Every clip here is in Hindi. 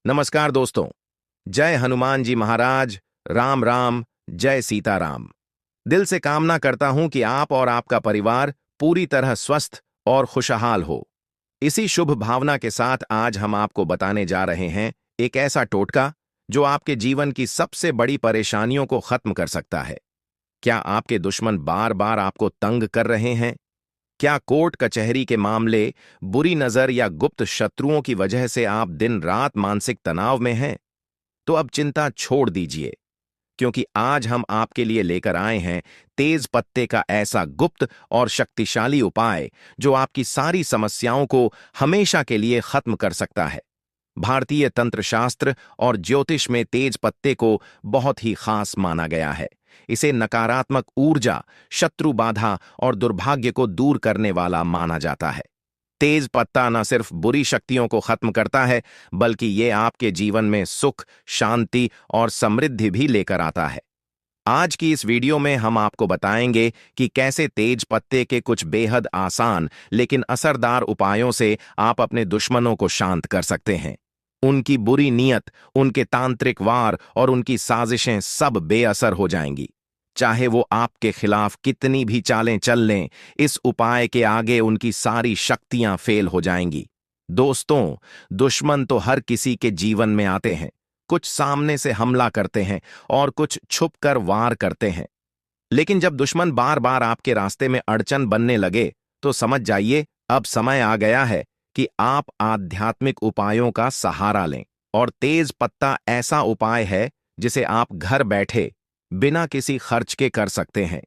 नमस्कार दोस्तों। जय हनुमान जी महाराज। राम राम। जय सीताराम। दिल से कामना करता हूं कि आप और आपका परिवार पूरी तरह स्वस्थ और खुशहाल हो। इसी शुभ भावना के साथ आज हम आपको बताने जा रहे हैं एक ऐसा टोटका जो आपके जीवन की सबसे बड़ी परेशानियों को खत्म कर सकता है। क्या आपके दुश्मन बार बार आपको तंग कर रहे हैं? क्या कोर्ट कचहरी के मामले, बुरी नजर या गुप्त शत्रुओं की वजह से आप दिन रात मानसिक तनाव में हैं? तो अब चिंता छोड़ दीजिए, क्योंकि आज हम आपके लिए लेकर आए हैं तेज पत्ते का ऐसा गुप्त और शक्तिशाली उपाय जो आपकी सारी समस्याओं को हमेशा के लिए खत्म कर सकता है। भारतीय तंत्र शास्त्र और ज्योतिष में तेज पत्ते को बहुत ही खास माना गया है। इसे नकारात्मक ऊर्जा, शत्रु बाधा और दुर्भाग्य को दूर करने वाला माना जाता है। तेज पत्ता न सिर्फ बुरी शक्तियों को खत्म करता है, बल्कि ये आपके जीवन में सुख, शांति और समृद्धि भी लेकर आता है। आज की इस वीडियो में हम आपको बताएंगे कि कैसे तेज पत्ते के कुछ बेहद आसान लेकिन असरदार उपायों से आप अपने दुश्मनों को शांत कर सकते हैं। उनकी बुरी नीयत, उनके तांत्रिक वार और उनकी साजिशें सब बेअसर हो जाएंगी। चाहे वो आपके खिलाफ कितनी भी चालें चल लें, इस उपाय के आगे उनकी सारी शक्तियां फेल हो जाएंगी। दोस्तों, दुश्मन तो हर किसी के जीवन में आते हैं। कुछ सामने से हमला करते हैं और कुछ छुप कर वार करते हैं। लेकिन जब दुश्मन बार बार आपके रास्ते में अड़चन बनने लगे, तो समझ जाइए अब समय आ गया है कि आप आध्यात्मिक उपायों का सहारा लें। और तेज पत्ता ऐसा उपाय है जिसे आप घर बैठे बिना किसी खर्च के कर सकते हैं।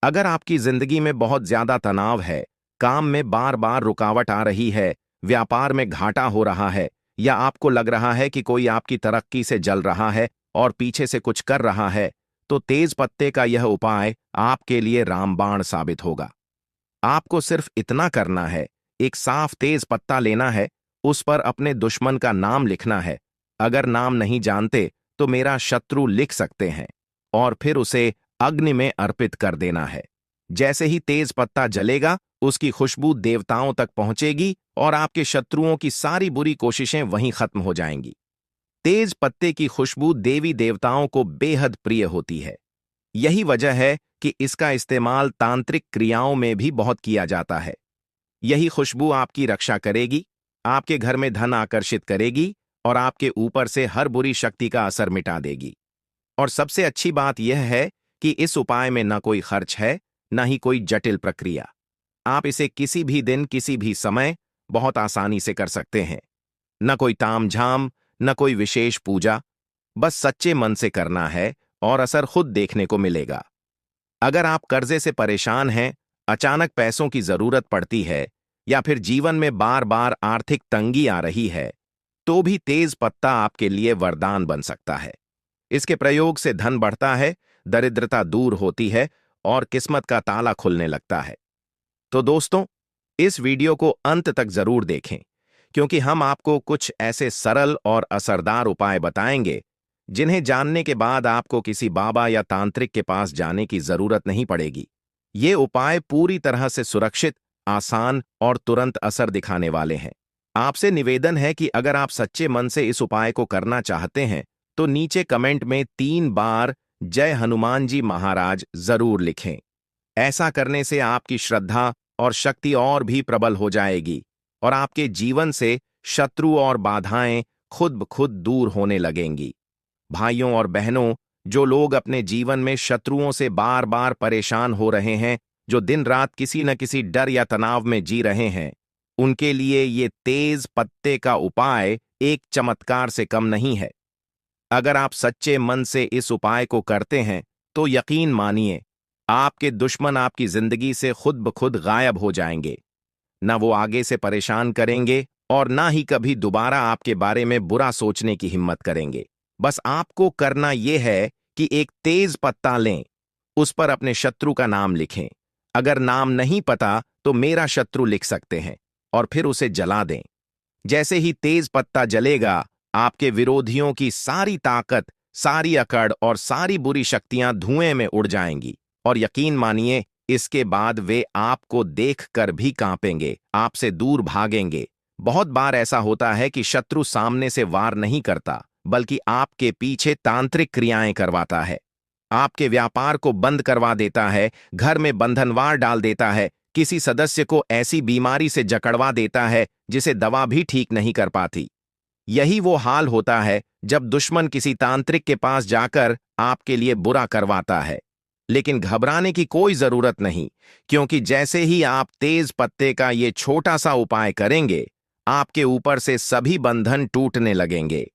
अगर आपकी जिंदगी में बहुत ज्यादा तनाव है, काम में बार बार रुकावट आ रही है, व्यापार में घाटा हो रहा है, या आपको लग रहा है कि कोई आपकी तरक्की से जल रहा है और पीछे से कुछ कर रहा है, तो तेज पत्ते का यह उपाय आपके लिए रामबाण साबित होगा। आपको सिर्फ इतना करना है, एक साफ तेज पत्ता लेना है, उस पर अपने दुश्मन का नाम लिखना है। अगर नाम नहीं जानते तो मेरा शत्रु लिख सकते हैं, और फिर उसे अग्नि में अर्पित कर देना है। जैसे ही तेज पत्ता जलेगा, उसकी खुशबू देवताओं तक पहुंचेगी और आपके शत्रुओं की सारी बुरी कोशिशें वहीं खत्म हो जाएंगी। तेज पत्ते की खुशबू देवी देवताओं को बेहद प्रिय होती है। यही वजह है कि इसका इस्तेमाल तांत्रिक क्रियाओं में भी बहुत किया जाता है। यही खुशबू आपकी रक्षा करेगी, आपके घर में धन आकर्षित करेगी और आपके ऊपर से हर बुरी शक्ति का असर मिटा देगी। और सबसे अच्छी बात यह है कि इस उपाय में न कोई खर्च है, न ही कोई जटिल प्रक्रिया। आप इसे किसी भी दिन, किसी भी समय बहुत आसानी से कर सकते हैं। न कोई तामझाम, न कोई विशेष पूजा, बस सच्चे मन से करना है और असर खुद देखने को मिलेगा। अगर आप कर्जे से परेशान हैं, अचानक पैसों की जरूरत पड़ती है, या फिर जीवन में बार बार आर्थिक तंगी आ रही है, तो भी तेज पत्ता आपके लिए वरदान बन सकता है। इसके प्रयोग से धन बढ़ता है, दरिद्रता दूर होती है और किस्मत का ताला खुलने लगता है। तो दोस्तों, इस वीडियो को अंत तक जरूर देखें, क्योंकि हम आपको कुछ ऐसे सरल और असरदार उपाय बताएंगे जिन्हें जानने के बाद आपको किसी बाबा या तांत्रिक के पास जाने की जरूरत नहीं पड़ेगी। ये उपाय पूरी तरह से सुरक्षित, आसान और तुरंत असर दिखाने वाले हैं। आपसे निवेदन है कि अगर आप सच्चे मन से इस उपाय को करना चाहते हैं, तो नीचे कमेंट में 3 बार जय हनुमान जी महाराज जरूर लिखें। ऐसा करने से आपकी श्रद्धा और शक्ति और भी प्रबल हो जाएगी और आपके जीवन से शत्रु और बाधाएं खुद ब खुद दूर होने लगेंगी। भाइयों और बहनों, जो लोग अपने जीवन में शत्रुओं से बार बार परेशान हो रहे हैं, जो दिन रात किसी न किसी डर या तनाव में जी रहे हैं, उनके लिए ये तेज पत्ते का उपाय एक चमत्कार से कम नहीं है। अगर आप सच्चे मन से इस उपाय को करते हैं, तो यकीन मानिए, आपके दुश्मन आपकी जिंदगी से खुद ब खुद गायब हो जाएंगे। न वो आगे से परेशान करेंगे और ना ही कभी दोबारा आपके बारे में बुरा सोचने की हिम्मत करेंगे। बस आपको करना यह है कि एक तेज पत्ता लें, उस पर अपने शत्रु का नाम लिखें। अगर नाम नहीं पता तो मेरा शत्रु लिख सकते हैं, और फिर उसे जला दें। जैसे ही तेज पत्ता जलेगा, आपके विरोधियों की सारी ताकत, सारी अकड़ और सारी बुरी शक्तियां धुएं में उड़ जाएंगी। और यकीन मानिए, इसके बाद वे आपको देखकर भी कांपेंगे, आपसे दूर भागेंगे, बहुत बार ऐसा होता है कि शत्रु सामने से वार नहीं करता, बल्कि आपके पीछे तांत्रिक क्रियाएं करवाता है। आपके व्यापार को बंद करवा देता है, घर में बंधनवार डाल देता है, किसी सदस्य को ऐसी बीमारी से जकड़वा देता है जिसे दवा भी ठीक नहीं कर पाती। यही वो हाल होता है जब दुश्मन किसी तांत्रिक के पास जाकर आपके लिए बुरा करवाता है। लेकिन घबराने की कोई जरूरत नहीं, क्योंकि जैसे ही आप तेज पत्ते का ये छोटा सा उपाय करेंगे, आपके ऊपर से सभी बंधन टूटने लगेंगे।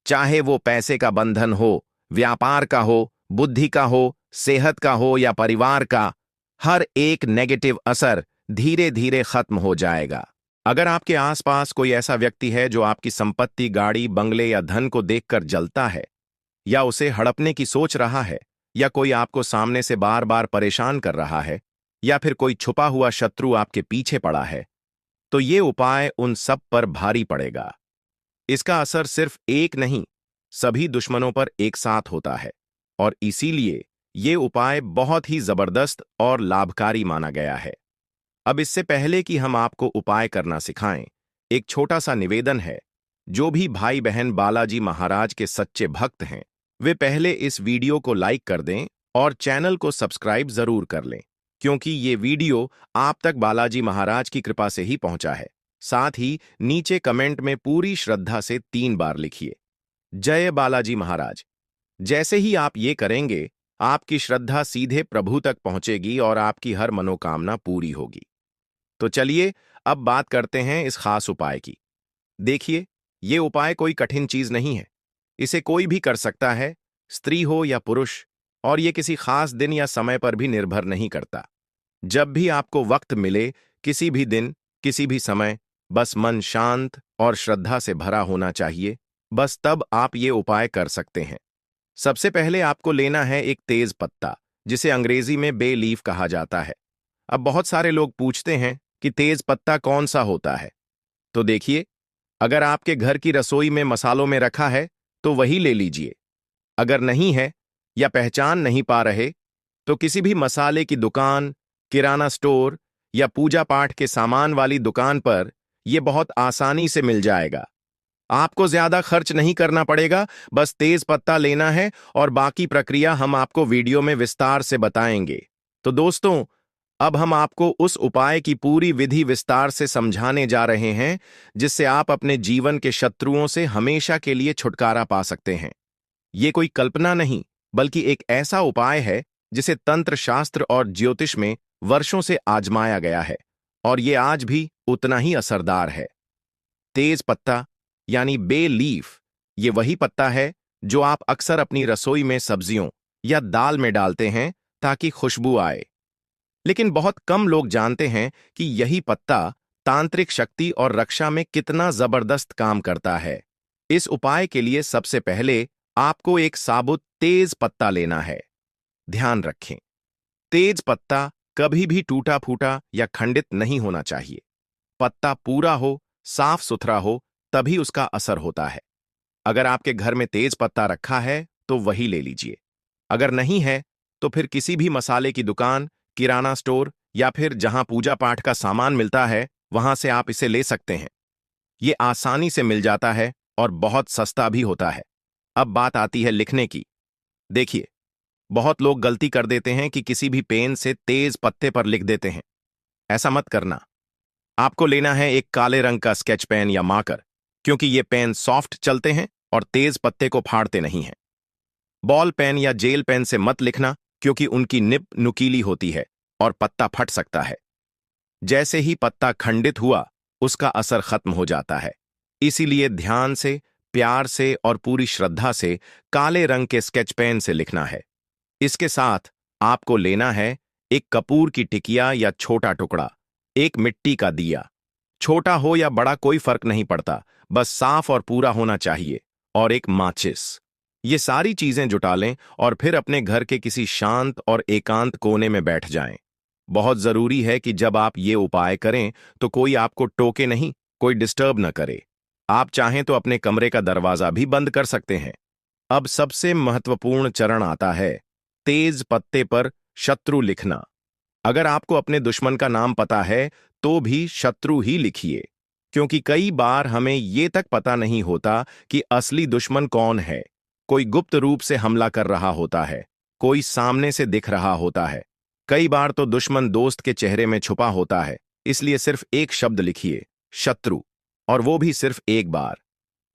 चाहे वो पैसे का बंधन हो, व्यापार का हो, बुद्धि का हो, सेहत का हो या परिवार का, हर एक नेगेटिव असर धीरे धीरे खत्म हो जाएगा। अगर आपके आसपास कोई ऐसा व्यक्ति है जो आपकी संपत्ति, गाड़ी, बंगले या धन को देखकर जलता है, या उसे हड़पने की सोच रहा है, या कोई आपको सामने से बार बार परेशान कर रहा है, या फिर कोई छुपा हुआ शत्रु आपके पीछे पड़ा है, तो ये उपाय उन सब पर भारी पड़ेगा। इसका असर सिर्फ एक नहीं, सभी दुश्मनों पर एक साथ होता है, और इसीलिए ये उपाय बहुत ही जबरदस्त और लाभकारी माना गया है। अब इससे पहले कि हम आपको उपाय करना सिखाएं, एक छोटा सा निवेदन है। जो भी भाई बहन बालाजी महाराज के सच्चे भक्त हैं, वे पहले इस वीडियो को लाइक कर दें और चैनल को सब्सक्राइब जरूर कर लें, क्योंकि ये वीडियो आप तक बालाजी महाराज की कृपा से ही पहुंचा है। साथ ही नीचे कमेंट में पूरी श्रद्धा से 3 बार लिखिए, जय बालाजी महाराज। जैसे ही आप ये करेंगे, आपकी श्रद्धा सीधे प्रभु तक पहुंचेगी और आपकी हर मनोकामना पूरी होगी। तो चलिए अब बात करते हैं इस खास उपाय की। देखिए, ये उपाय कोई कठिन चीज नहीं है। इसे कोई भी कर सकता है, स्त्री हो या पुरुष, और ये किसी खास दिन या समय पर भी निर्भर नहीं करता। जब भी आपको वक्त मिले, किसी भी दिन, किसी भी समय, बस मन शांत और श्रद्धा से भरा होना चाहिए, बस तब आप ये उपाय कर सकते हैं। सबसे पहले आपको लेना है एक तेज पत्ता, जिसे अंग्रेजी में बे लीफ कहा जाता है। अब बहुत सारे लोग पूछते हैं कि तेज पत्ता कौन सा होता है। तो देखिए, अगर आपके घर की रसोई में मसालों में रखा है तो वही ले लीजिए। अगर नहीं है या पहचान नहीं पा रहे, तो किसी भी मसाले की दुकान, किराना स्टोर या पूजा पाठ के सामान वाली दुकान पर यह बहुत आसानी से मिल जाएगा। आपको ज्यादा खर्च नहीं करना पड़ेगा, बस तेज पत्ता लेना है और बाकी प्रक्रिया हम आपको वीडियो में विस्तार से बताएंगे। तो दोस्तों, अब हम आपको उस उपाय की पूरी विधि विस्तार से समझाने जा रहे हैं, जिससे आप अपने जीवन के शत्रुओं से हमेशा के लिए छुटकारा पा सकते हैं। ये कोई कल्पना नहीं, बल्कि एक ऐसा उपाय है जिसे तंत्र शास्त्र और ज्योतिष में वर्षों से आजमाया गया है, और ये आज भी उतना ही असरदार है। तेज पत्ता यानी बे लीफ, ये वही पत्ता है जो आप अक्सर अपनी रसोई में सब्जियों या दाल में डालते हैं ताकि खुशबू आए। लेकिन बहुत कम लोग जानते हैं कि यही पत्ता तांत्रिक शक्ति और रक्षा में कितना जबरदस्त काम करता है। इस उपाय के लिए सबसे पहले आपको एक साबुत तेज पत्ता लेना है। ध्यान रखें, तेज पत्ता कभी भी टूटा फूटा या खंडित नहीं होना चाहिए। पत्ता पूरा हो, साफ सुथरा हो, तभी उसका असर होता है। अगर आपके घर में तेज पत्ता रखा है तो वही ले लीजिए। अगर नहीं है तो फिर किसी भी मसाले की दुकान, किराना स्टोर या फिर जहां पूजा पाठ का सामान मिलता है, वहां से आप इसे ले सकते हैं। ये आसानी से मिल जाता है और बहुत सस्ता भी होता है। अब बात आती है लिखने की। देखिए, बहुत लोग गलती कर देते हैं कि किसी भी पेन से तेज पत्ते पर लिख देते हैं। ऐसा मत करना। आपको लेना है एक काले रंग का स्केच पेन या मार्कर, क्योंकि ये पेन सॉफ्ट चलते हैं और तेज पत्ते को फाड़ते नहीं हैं। बॉल पेन या जेल पेन से मत लिखना, क्योंकि उनकी निब नुकीली होती है और पत्ता फट सकता है। जैसे ही पत्ता खंडित हुआ, उसका असर खत्म हो जाता है। इसीलिए ध्यान से, प्यार से और पूरी श्रद्धा से काले रंग के स्केच पेन से लिखना है। इसके साथ आपको लेना है एक कपूर की टिकिया या छोटा टुकड़ा, एक मिट्टी का दिया। छोटा हो या बड़ा कोई फर्क नहीं पड़ता, बस साफ और पूरा होना चाहिए, और एक माचिस। ये सारी चीजें जुटा लें और फिर अपने घर के किसी शांत और एकांत कोने में बैठ जाएं। बहुत जरूरी है कि जब आप ये उपाय करें तो कोई आपको टोके नहीं, कोई डिस्टर्ब न करे। आप चाहें तो अपने कमरे का दरवाजा भी बंद कर सकते हैं। अब सबसे महत्वपूर्ण चरण आता है, तेज पत्ते पर शत्रु लिखना। अगर आपको अपने दुश्मन का नाम पता है तो भी शत्रु ही लिखिए। क्योंकि कई बार हमें ये तक पता नहीं होता कि असली दुश्मन कौन है। कोई गुप्त रूप से हमला कर रहा होता है, कोई सामने से दिख रहा होता है। कई बार तो दुश्मन दोस्त के चेहरे में छुपा होता है। इसलिए सिर्फ एक शब्द लिखिए, शत्रु, और वो भी सिर्फ एक बार।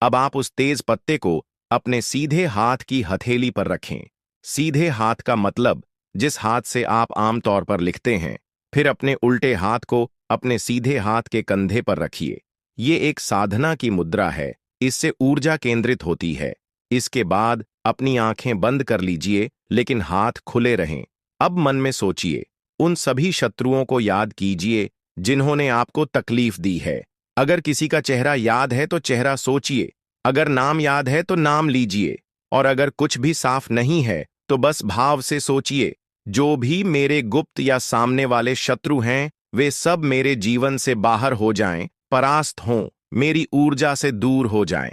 अब आप उस तेज पत्ते को अपने सीधे हाथ की हथेली पर रखें। सीधे हाथ का मतलब जिस हाथ से आप आमतौर पर लिखते हैं। फिर अपने उल्टे हाथ को अपने सीधे हाथ के कंधे पर रखिए। ये एक साधना की मुद्रा है, इससे ऊर्जा केंद्रित होती है। इसके बाद अपनी आंखें बंद कर लीजिए, लेकिन हाथ खुले रहें। अब मन में सोचिए, उन सभी शत्रुओं को याद कीजिए जिन्होंने आपको तकलीफ दी है। अगर किसी का चेहरा याद है तो चेहरा सोचिए, अगर नाम याद है तो नाम लीजिए, और अगर कुछ भी साफ नहीं है तो बस भाव से सोचिए, जो भी मेरे गुप्त या सामने वाले शत्रु हैं वे सब मेरे जीवन से बाहर हो जाएं, परास्त हों, मेरी ऊर्जा से दूर हो जाएं।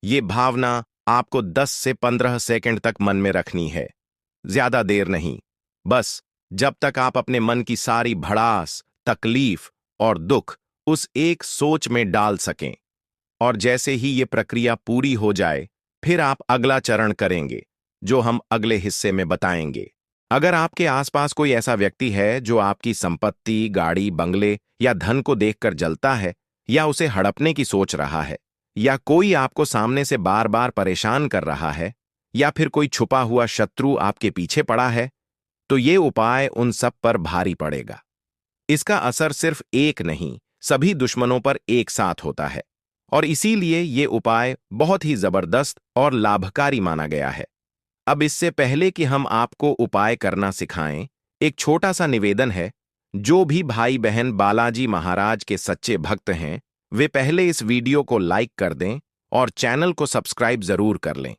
ये भावना आपको 10 से 15 सेकंड तक मन में रखनी है, ज्यादा देर नहीं। बस जब तक आप अपने मन की सारी भड़ास, तकलीफ और दुख उस एक सोच में डाल सकें। और जैसे ही ये प्रक्रिया पूरी हो जाए, फिर आप अगला चरण करेंगे, जो हम अगले हिस्से में बताएंगे। अगर आपके आसपास कोई ऐसा व्यक्ति है जो आपकी संपत्ति, गाड़ी, बंगले या धन को देखकर जलता है, या उसे हड़पने की सोच रहा है, या कोई आपको सामने से बार बार परेशान कर रहा है, या फिर कोई छुपा हुआ शत्रु आपके पीछे पड़ा है, तो ये उपाय उन सब पर भारी पड़ेगा। इसका असर सिर्फ एक नहीं, सभी दुश्मनों पर एक साथ होता है, और इसीलिए ये उपाय बहुत ही जबरदस्त और लाभकारी माना गया है। अब इससे पहले कि हम आपको उपाय करना सिखाएं, एक छोटा सा निवेदन है। जो भी भाई बहन बालाजी महाराज के सच्चे भक्त हैं, वे पहले इस वीडियो को लाइक कर दें और चैनल को सब्सक्राइब जरूर कर लें,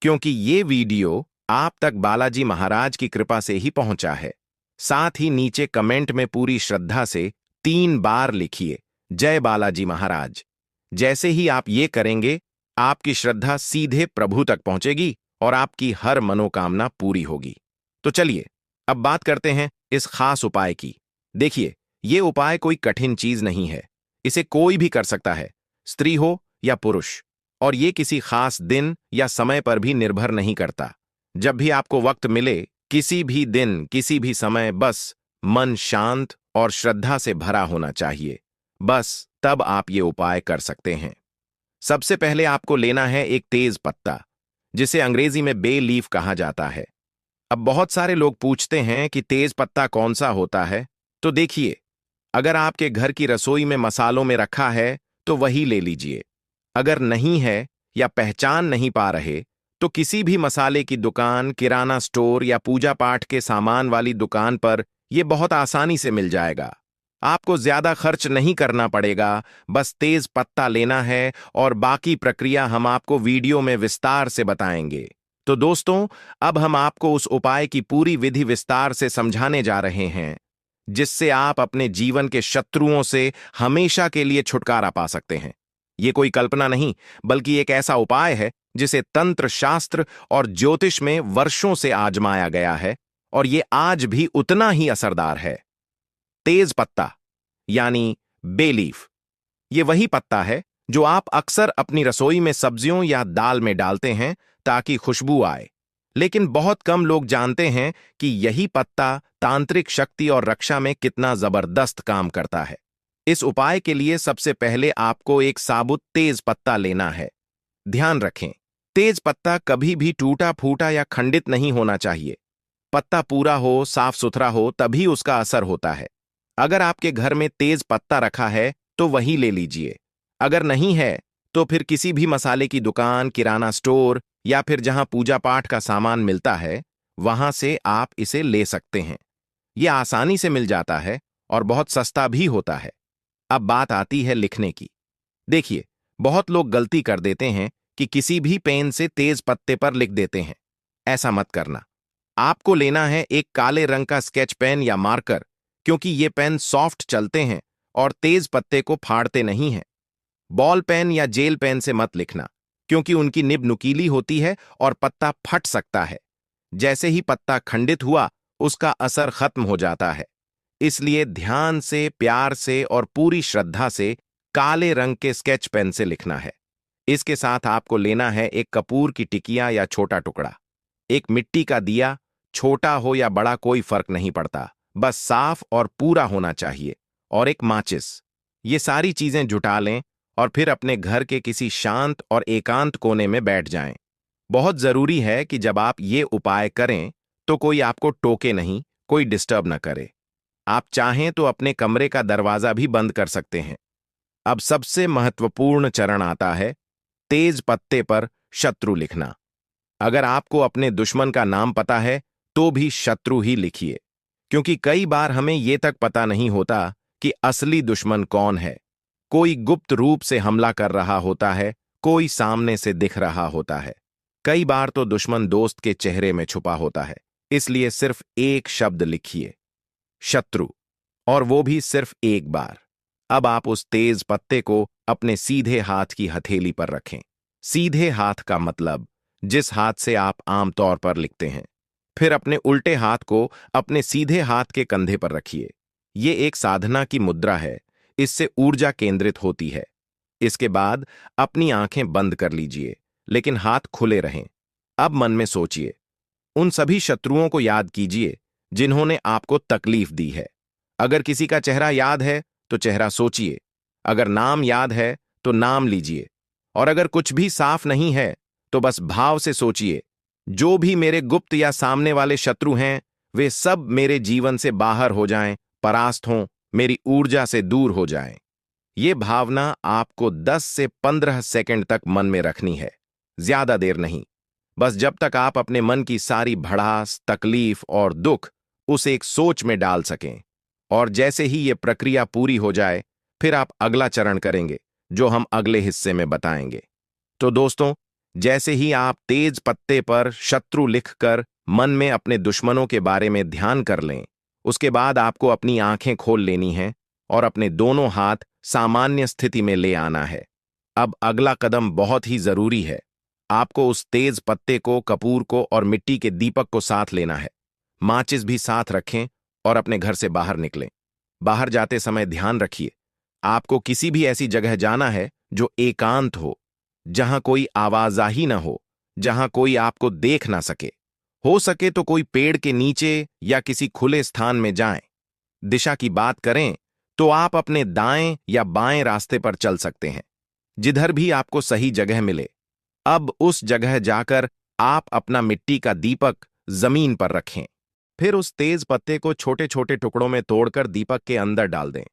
क्योंकि ये वीडियो आप तक बालाजी महाराज की कृपा से ही पहुंचा है। साथ ही नीचे कमेंट में पूरी श्रद्धा से 3 बार लिखिए, जय बालाजी महाराज। जैसे ही आप ये करेंगे, आपकी श्रद्धा सीधे प्रभु तक पहुंचेगी और आपकी हर मनोकामना पूरी होगी। तो चलिए अब बात करते हैं इस खास उपाय की। देखिए, ये उपाय कोई कठिन चीज नहीं है। इसे कोई भी कर सकता है, स्त्री हो या पुरुष, और ये किसी खास दिन या समय पर भी निर्भर नहीं करता। जब भी आपको वक्त मिले, किसी भी दिन, किसी भी समय, बस मन शांत और श्रद्धा से भरा होना चाहिए। बस तब आप ये उपाय कर सकते हैं। सबसे पहले आपको लेना है एक तेज पत्ता, जिसे अंग्रेजी में बे लीफ कहा जाता है। अब बहुत सारे लोग पूछते हैं कि तेज पत्ता कौन सा होता है, तो देखिए, अगर आपके घर की रसोई में मसालों में रखा है तो वही ले लीजिए। अगर नहीं है या पहचान नहीं पा रहे, तो किसी भी मसाले की दुकान, किराना स्टोर या पूजा पाठ के सामान वाली दुकान पर यह बहुत आसानी से मिल जाएगा। आपको ज्यादा खर्च नहीं करना पड़ेगा, बस तेज पत्ता लेना है और बाकी प्रक्रिया हम आपको वीडियो में विस्तार से बताएंगे। तो दोस्तों, अब हम आपको उस उपाय की पूरी विधि विस्तार से समझाने जा रहे हैं, जिससे आप अपने जीवन के शत्रुओं से हमेशा के लिए छुटकारा पा सकते हैं। ये कोई कल्पना नहीं, बल्कि एक ऐसा उपाय है जिसे तंत्र शास्त्र और ज्योतिष में वर्षों से आजमाया गया है, और ये आज भी उतना ही असरदार है। तेज पत्ता यानी बे लीफ, ये वही पत्ता है जो आप अक्सर अपनी रसोई में सब्जियों या दाल में डालते हैं ताकि खुशबू आए। लेकिन बहुत कम लोग जानते हैं कि यही पत्ता तांत्रिक शक्ति और रक्षा में कितना जबरदस्त काम करता है। इस उपाय के लिए सबसे पहले आपको एक साबुत तेज पत्ता लेना है। ध्यान रखें, तेज पत्ता कभी भी टूटा फूटा या खंडित नहीं होना चाहिए। पत्ता पूरा हो, साफ सुथरा हो, तभी उसका असर होता है। अगर आपके घर में तेज पत्ता रखा है तो वही ले लीजिए। अगर नहीं है तो फिर किसी भी मसाले की दुकान, किराना स्टोर या फिर जहां पूजा पाठ का सामान मिलता है, वहां से आप इसे ले सकते हैं। यह आसानी से मिल जाता है और बहुत सस्ता भी होता है। अब बात आती है लिखने की। देखिए, बहुत लोग गलती कर देते हैं कि किसी भी पेन से तेज पत्ते पर लिख देते हैं। ऐसा मत करना। आपको लेना है एक काले रंग का स्केच पेन या मार्कर, क्योंकि ये पेन सॉफ्ट चलते हैं और तेज पत्ते को फाड़ते नहीं हैं। बॉल पेन या जेल पेन से मत लिखना, क्योंकि उनकी निब नुकीली होती है और पत्ता फट सकता है। जैसे ही पत्ता खंडित हुआ, उसका असर खत्म हो जाता है। इसलिए ध्यान से, प्यार से और पूरी श्रद्धा से काले रंग के स्केच पेन से लिखना है। इसके साथ आपको लेना है एक कपूर की टिकिया या छोटा टुकड़ा, एक मिट्टी का दिया, छोटा हो या बड़ा कोई फर्क नहीं पड़ता, बस साफ और पूरा होना चाहिए, और एक माचिस। ये सारी चीजें जुटा लें और फिर अपने घर के किसी शांत और एकांत कोने में बैठ जाएं। बहुत जरूरी है कि जब आप ये उपाय करें तो कोई आपको टोके नहीं, कोई डिस्टर्ब न करे। आप चाहें तो अपने कमरे का दरवाजा भी बंद कर सकते हैं। अब सबसे महत्वपूर्ण चरण आता है, तेज पत्ते पर शत्रु लिखना। अगर आपको अपने दुश्मन का नाम पता है तो भी शत्रु ही लिखिए, क्योंकि कई बार हमें यह तक पता नहीं होता कि असली दुश्मन कौन है। कोई गुप्त रूप से हमला कर रहा होता है, कोई सामने से दिख रहा होता है। कई बार तो दुश्मन दोस्त के चेहरे में छुपा होता है। इसलिए सिर्फ एक शब्द लिखिए, शत्रु, और वो भी सिर्फ एक बार। अब आप उस तेज पत्ते को अपने सीधे हाथ की हथेली पर रखें। सीधे हाथ का मतलब जिस हाथ से आप आमतौर पर लिखते हैं। फिर अपने उल्टे हाथ को अपने सीधे हाथ के कंधे पर रखिए। ये एक साधना की मुद्रा है, इससे ऊर्जा केंद्रित होती है। इसके बाद अपनी आंखें बंद कर लीजिए, लेकिन हाथ खुले रहें। अब मन में सोचिए, उन सभी शत्रुओं को याद कीजिए जिन्होंने आपको तकलीफ दी है। अगर किसी का चेहरा याद है तो चेहरा सोचिए, अगर नाम याद है तो नाम लीजिए, और अगर कुछ भी साफ नहीं है तो बस भाव से सोचिए, जो भी मेरे गुप्त या सामने वाले शत्रु हैं वे सब मेरे जीवन से बाहर हो जाएं, परास्त हों, मेरी ऊर्जा से दूर हो जाएं। ये भावना आपको 10 से 15 सेकंड तक मन में रखनी है, ज्यादा देर नहीं। बस जब तक आप अपने मन की सारी भड़ास, तकलीफ और दुख उस एक सोच में डाल सकें। और जैसे ही ये प्रक्रिया पूरी हो जाए, फिर आप अगला चरण करेंगे, जो हम अगले हिस्से में बताएंगे। तो दोस्तों, जैसे ही आप तेज पत्ते पर शत्रु लिखकर मन में अपने दुश्मनों के बारे में ध्यान कर लें, उसके बाद आपको अपनी आंखें खोल लेनी हैं और अपने दोनों हाथ सामान्य स्थिति में ले आना है। अब अगला कदम बहुत ही जरूरी है। आपको उस तेज पत्ते को, कपूर को और मिट्टी के दीपक को साथ लेना है। माचिस भी साथ रखें और अपने घर से बाहर निकलें। बाहर जाते समय ध्यान रखिए, आपको किसी भी ऐसी जगह जाना है जो एकांत जहां कोई आवाजाही न हो, जहां कोई आपको देख ना सके। हो सके तो कोई पेड़ के नीचे या किसी खुले स्थान में जाएं। दिशा की बात करें तो आप अपने दाएं या बाएं रास्ते पर चल सकते हैं, जिधर भी आपको सही जगह मिले। अब उस जगह जाकर आप अपना मिट्टी का दीपक जमीन पर रखें। फिर उस तेज पत्ते को छोटे छोटे टुकड़ों में तोड़कर दीपक के अंदर डाल दें।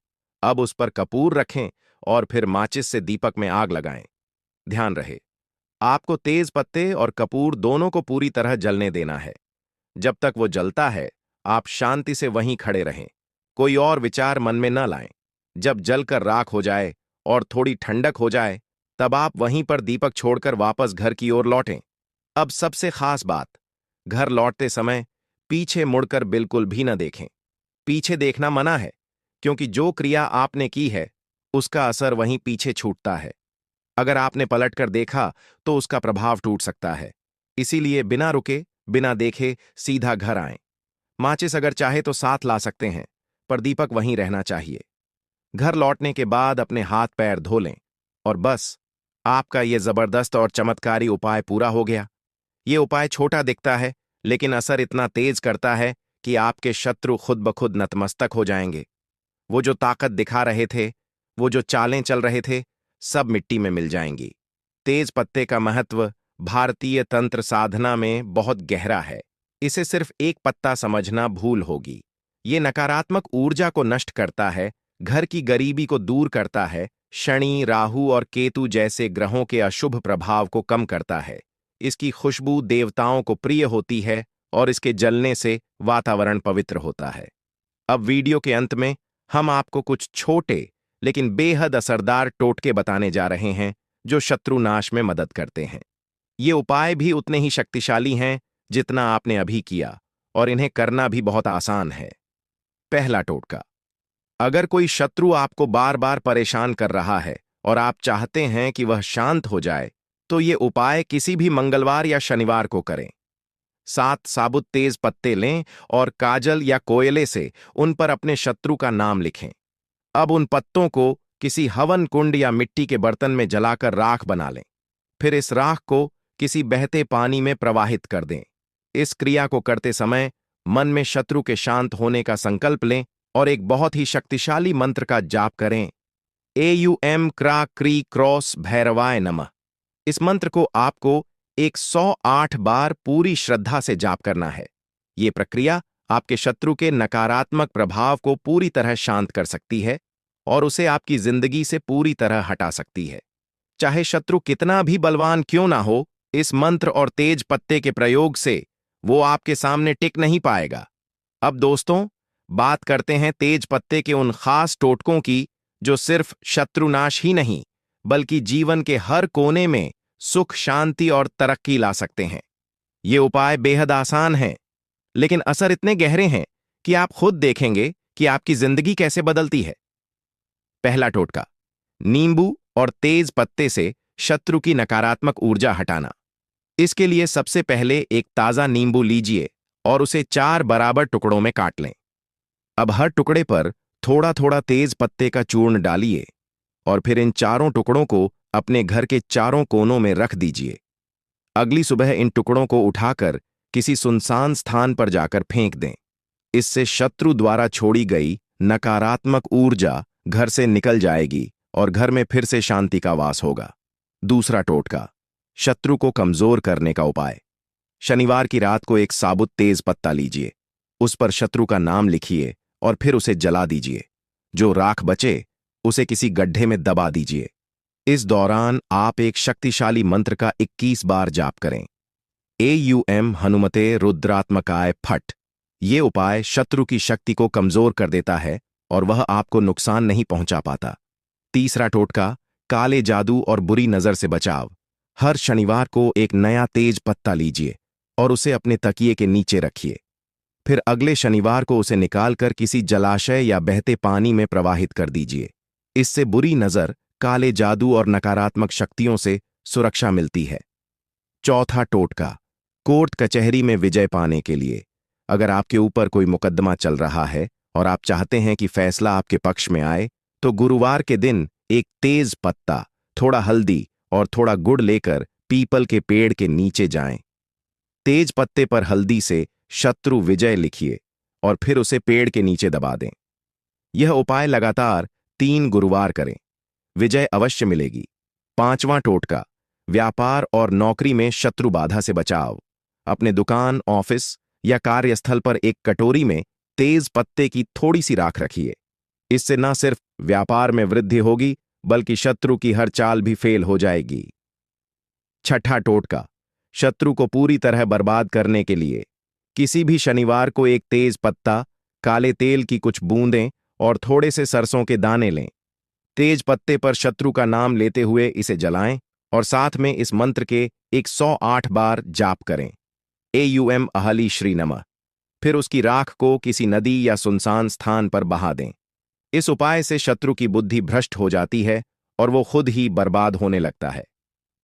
अब उस पर कपूर रखें और फिर माचिस से दीपक में आग लगाएं। ध्यान रहे, आपको तेज पत्ते और कपूर दोनों को पूरी तरह जलने देना है। जब तक वो जलता है, आप शांति से वहीं खड़े रहें, कोई और विचार मन में न लाएं। जब जलकर राख हो जाए और थोड़ी ठंडक हो जाए, तब आप वहीं पर दीपक छोड़कर वापस घर की ओर लौटें। अब सबसे खास बात, घर लौटते समय पीछे मुड़कर बिल्कुल भी न देखें। पीछे देखना मना है, क्योंकि जो क्रिया आपने की है उसका असर वहीं पीछे छूटता है। अगर आपने पलटकर देखा तो उसका प्रभाव टूट सकता है। इसीलिए बिना रुके, बिना देखे सीधा घर आएं। माचिस अगर चाहे तो साथ ला सकते हैं, पर दीपक वहीं रहना चाहिए। घर लौटने के बाद अपने हाथ पैर धो लें और बस, आपका यह जबरदस्त और चमत्कारी उपाय पूरा हो गया। ये उपाय छोटा दिखता है, लेकिन असर इतना तेज करता है कि आपके शत्रु खुद ब खुद नतमस्तक हो जाएंगे। वो जो ताकत दिखा रहे थे, वो जो चालें चल रहे थे, सब मिट्टी में मिल जाएंगी। तेज पत्ते का महत्व भारतीय तंत्र साधना में बहुत गहरा है। इसे सिर्फ एक पत्ता समझना भूल होगी। ये नकारात्मक ऊर्जा को नष्ट करता है, घर की गरीबी को दूर करता है, शनि, राहु और केतु जैसे ग्रहों के अशुभ प्रभाव को कम करता है। इसकी खुशबू देवताओं को प्रिय होती है और इसके जलने से वातावरण पवित्र होता है। अब वीडियो के अंत में हम आपको कुछ छोटे लेकिन बेहद असरदार टोटके बताने जा रहे हैं, जो शत्रुनाश में मदद करते हैं। ये उपाय भी उतने ही शक्तिशाली हैं जितना आपने अभी किया, और इन्हें करना भी बहुत आसान है। पहला टोटका, अगर कोई शत्रु आपको बार बार परेशान कर रहा है और आप चाहते हैं कि वह शांत हो जाए, तो ये उपाय किसी भी मंगलवार या शनिवार को करें। 7 साबुत तेज पत्ते लें और काजल या कोयले से उन पर अपने शत्रु का नाम लिखें। अब उन पत्तों को किसी हवन कुंड या मिट्टी के बर्तन में जलाकर राख बना लें। फिर इस राख को किसी बहते पानी में प्रवाहित कर दें। इस क्रिया को करते समय मन में शत्रु के शांत होने का संकल्प लें और एक बहुत ही शक्तिशाली मंत्र का जाप करें। AUM क्रा क्री क्रॉस भैरवाय नमः। इस मंत्र को आपको 108 बार पूरी श्रद्धा से जाप करना है। ये प्रक्रिया आपके शत्रु के नकारात्मक प्रभाव को पूरी तरह शांत कर सकती है और उसे आपकी जिंदगी से पूरी तरह हटा सकती है। चाहे शत्रु कितना भी बलवान क्यों ना हो, इस मंत्र और तेज पत्ते के प्रयोग से वो आपके सामने टिक नहीं पाएगा। अब दोस्तों, बात करते हैं तेज पत्ते के उन खास टोटकों की जो सिर्फ शत्रुनाश ही नहीं बल्कि जीवन के हर कोने में सुख, शांति और तरक्की ला सकते हैं। ये उपाय बेहद आसान हैं, लेकिन असर इतने गहरे हैं कि आप खुद देखेंगे कि आपकी जिंदगी कैसे बदलती है। पहला टोटका, नींबू और तेज पत्ते से शत्रु की नकारात्मक ऊर्जा हटाना। इसके लिए सबसे पहले एक ताजा नींबू लीजिए और उसे 4 बराबर टुकड़ों में काट लें। अब हर टुकड़े पर थोड़ा थोड़ा तेज पत्ते का चूर्ण डालिए और फिर इन चारों टुकड़ों को अपने घर के चारों कोनों में रख दीजिए। अगली सुबह इन टुकड़ों को उठाकर किसी सुनसान स्थान पर जाकर फेंक दें। इससे शत्रु द्वारा छोड़ी गई नकारात्मक ऊर्जा घर से निकल जाएगी और घर में फिर से शांति का वास होगा। दूसरा टोटका, शत्रु को कमजोर करने का उपाय। शनिवार की रात को एक साबुत तेज पत्ता लीजिए, उस पर शत्रु का नाम लिखिए और फिर उसे जला दीजिए। जो राख बचे उसे किसी गड्ढे में दबा दीजिए। इस दौरान आप एक शक्तिशाली मंत्र का 21 बार जाप करें। AUM हनुमते रुद्रात्मकाय फट। ये उपाय शत्रु की शक्ति को कमजोर कर देता है और वह आपको नुकसान नहीं पहुंचा पाता। तीसरा टोटका, काले जादू और बुरी नजर से बचाव। हर शनिवार को एक नया तेज पत्ता लीजिए और उसे अपने तकिए के नीचे रखिए। फिर अगले शनिवार को उसे निकालकर किसी जलाशय या बहते पानी में प्रवाहित कर दीजिए। इससे बुरी नजर, काले जादू और नकारात्मक शक्तियों से सुरक्षा मिलती है। चौथा टोटका, कोर्ट कचहरी में विजय पाने के लिए। अगर आपके ऊपर कोई मुकदमा चल रहा है और आप चाहते हैं कि फैसला आपके पक्ष में आए, तो गुरुवार के दिन एक तेज पत्ता, थोड़ा हल्दी और थोड़ा गुड़ लेकर पीपल के पेड़ के नीचे जाएं। तेज पत्ते पर हल्दी से शत्रु विजय लिखिए और फिर उसे पेड़ के नीचे दबा दें। यह उपाय लगातार 3 गुरुवार करें, विजय अवश्य मिलेगी। पांचवां टोटका, व्यापार और नौकरी में शत्रु बाधा से बचाव। अपने दुकान, ऑफिस या कार्यस्थल पर एक कटोरी में तेज पत्ते की थोड़ी सी राख रखिए। इससे न सिर्फ व्यापार में वृद्धि होगी बल्कि शत्रु की हर चाल भी फेल हो जाएगी। छठा टोटका, शत्रु को पूरी तरह बर्बाद करने के लिए। किसी भी शनिवार को एक तेज पत्ता, काले तेल की कुछ बूंदें और थोड़े से सरसों के दाने लें। तेज पत्ते पर शत्रु का नाम लेते हुए इसे जलाएं और साथ में इस मंत्र के 108 बार जाप करें। AUM अहली श्री नमः। फिर उसकी राख को किसी नदी या सुनसान स्थान पर बहा दें। इस उपाय से शत्रु की बुद्धि भ्रष्ट हो जाती है और वो खुद ही बर्बाद होने लगता है।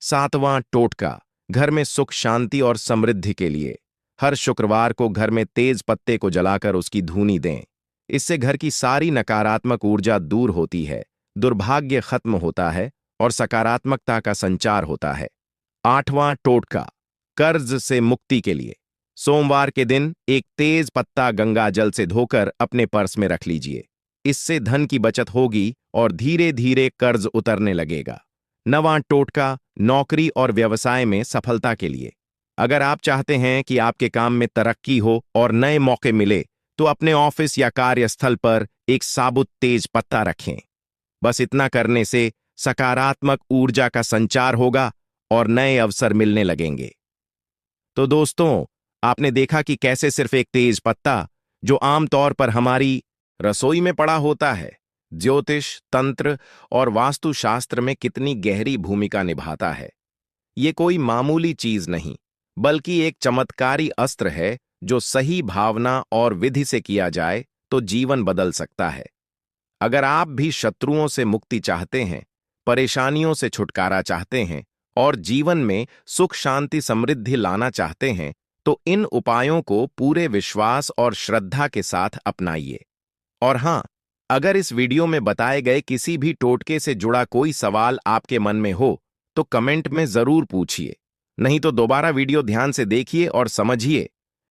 सातवां टोटका, घर में सुख, शांति और समृद्धि के लिए। हर शुक्रवार को घर में तेज पत्ते को जलाकर उसकी धूनी दें। इससे घर की सारी नकारात्मक ऊर्जा दूर होती है, दुर्भाग्य खत्म होता है और सकारात्मकता का संचार होता है। आठवां टोटका, कर्ज से मुक्ति के लिए। सोमवार के दिन एक तेज पत्ता गंगा जल से धोकर अपने पर्स में रख लीजिए। इससे धन की बचत होगी और धीरे धीरे कर्ज उतरने लगेगा। 9वां टोटका, नौकरी और व्यवसाय में सफलता के लिए। अगर आप चाहते हैं कि आपके काम में तरक्की हो और नए मौके मिले, तो अपने ऑफिस या कार्यस्थल पर एक साबुत तेज पत्ता रखें। बस इतना करने से सकारात्मक ऊर्जा का संचार होगा और नए अवसर मिलने लगेंगे। तो दोस्तों, आपने देखा कि कैसे सिर्फ एक तेज पत्ता, जो आमतौर पर हमारी रसोई में पड़ा होता है, ज्योतिष, तंत्र और वास्तुशास्त्र में कितनी गहरी भूमिका निभाता है। ये कोई मामूली चीज नहीं, बल्कि एक चमत्कारी अस्त्र है जो सही भावना और विधि से किया जाए तो जीवन बदल सकता है। अगर आप भी शत्रुओं से मुक्ति चाहते हैं, परेशानियों से छुटकारा चाहते हैं और जीवन में सुख, शांति, समृद्धि लाना चाहते हैं, तो इन उपायों को पूरे विश्वास और श्रद्धा के साथ अपनाइए। और हां, अगर इस वीडियो में बताए गए किसी भी टोटके से जुड़ा कोई सवाल आपके मन में हो तो कमेंट में जरूर पूछिए। नहीं तो दोबारा वीडियो ध्यान से देखिए और समझिए